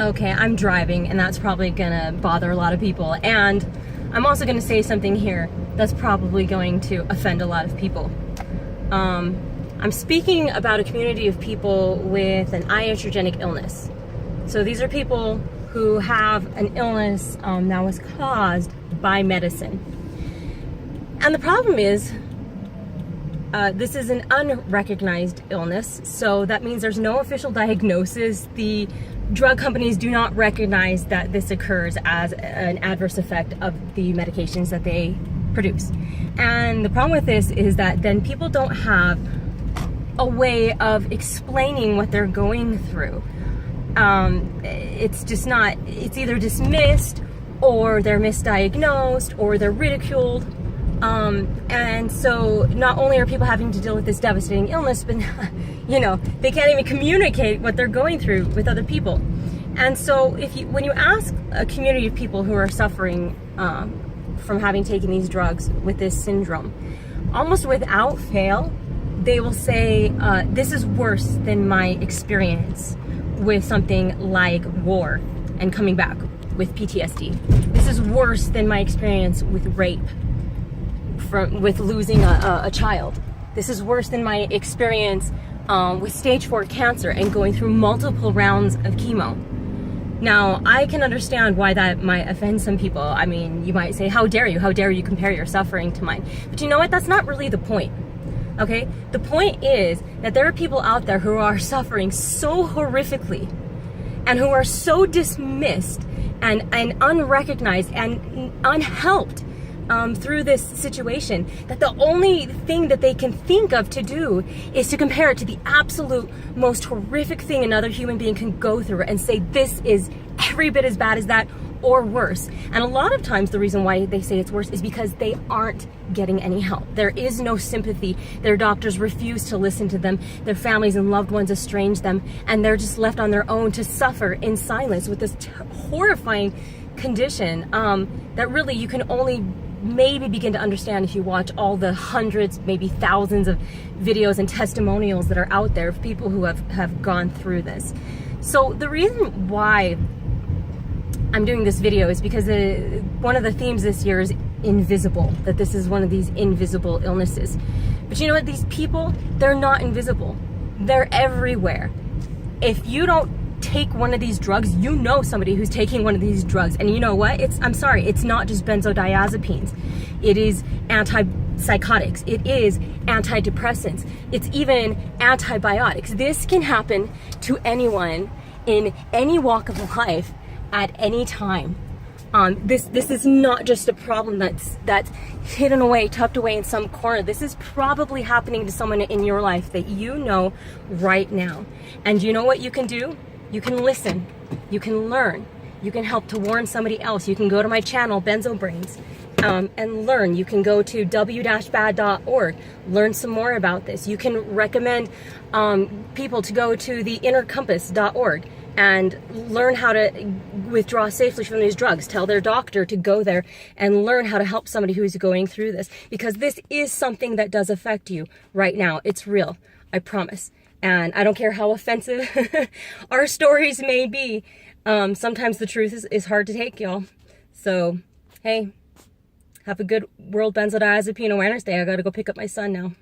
Okay, I'm driving, and that's probably gonna bother a lot of people. And I'm also gonna say something here that's probably going to offend a lot of people. I'm speaking about a community of people with an iatrogenic illness. So these are people who have an illness that was caused by medicine. And the problem is, this is an unrecognized illness, so that means there's no official diagnosis. The drug companies do not recognize that this occurs as an adverse effect of the medications that they produce. And the problem with this is that then people don't have a way of explaining what they're going through. It's just not, it's either dismissed, or they're misdiagnosed, or they're ridiculed. And so not only are people having to deal with this devastating illness, but you know, they can't even communicate what they're going through with other people. And so when you ask a community of people who are suffering from having taken these drugs with this syndrome, almost without fail, they will say, this is worse than my experience with something like war and coming back with PTSD. This is worse than my experience with rape, with losing a child. This is worse than my experience with stage 4 cancer and going through multiple rounds of chemo. Now, I can understand why that might offend some people. I mean, you might say, how dare you? How dare you compare your suffering to mine? But you know what? That's not really the point. Okay? The point is that there are people out there who are suffering so horrifically and who are so dismissed and unrecognized and unhelped through this situation, that the only thing that they can think of to do is to compare it to the absolute most horrific thing another human being can go through and say this is every bit as bad as that or worse. And a lot of times the reason why they say it's worse is because they aren't getting any help. There is no sympathy. Their doctors refuse to listen to them. Their families and loved ones estrange them, and they're just left on their own to suffer in silence with this horrifying condition that really you can only maybe begin to understand if you watch all the hundreds, maybe thousands of videos and testimonials that are out there of people who have gone through this. So the reason why I'm doing this video is because one of the themes this year is invisible, that this is one of these invisible illnesses. But you know what? These people, they're not invisible. They're everywhere. If you don't take one of these drugs, you know somebody who's taking one of these drugs. And you know what? I'm sorry, it's not just benzodiazepines. It is antipsychotics. It is antidepressants. It's even antibiotics. This can happen to anyone in any walk of life at any time. This is not just a problem that's hidden away, tucked away in some corner. This is probably happening to someone in your life that you know right now. And you know what you can do? You can listen, you can learn, you can help to warn somebody else. You can go to my channel, Benzo Brains, and learn. You can go to w-bad.org, learn some more about this. You can recommend people to go to the innercompass.org and learn how to withdraw safely from these drugs. Tell their doctor to go there and learn how to help somebody who's going through this, because this is something that does affect you right now. It's real, I promise. And I don't care how offensive our stories may be. Sometimes the truth is hard to take, y'all. So, hey, have a good World Benzodiazepine Awareness Day. I gotta go pick up my son now.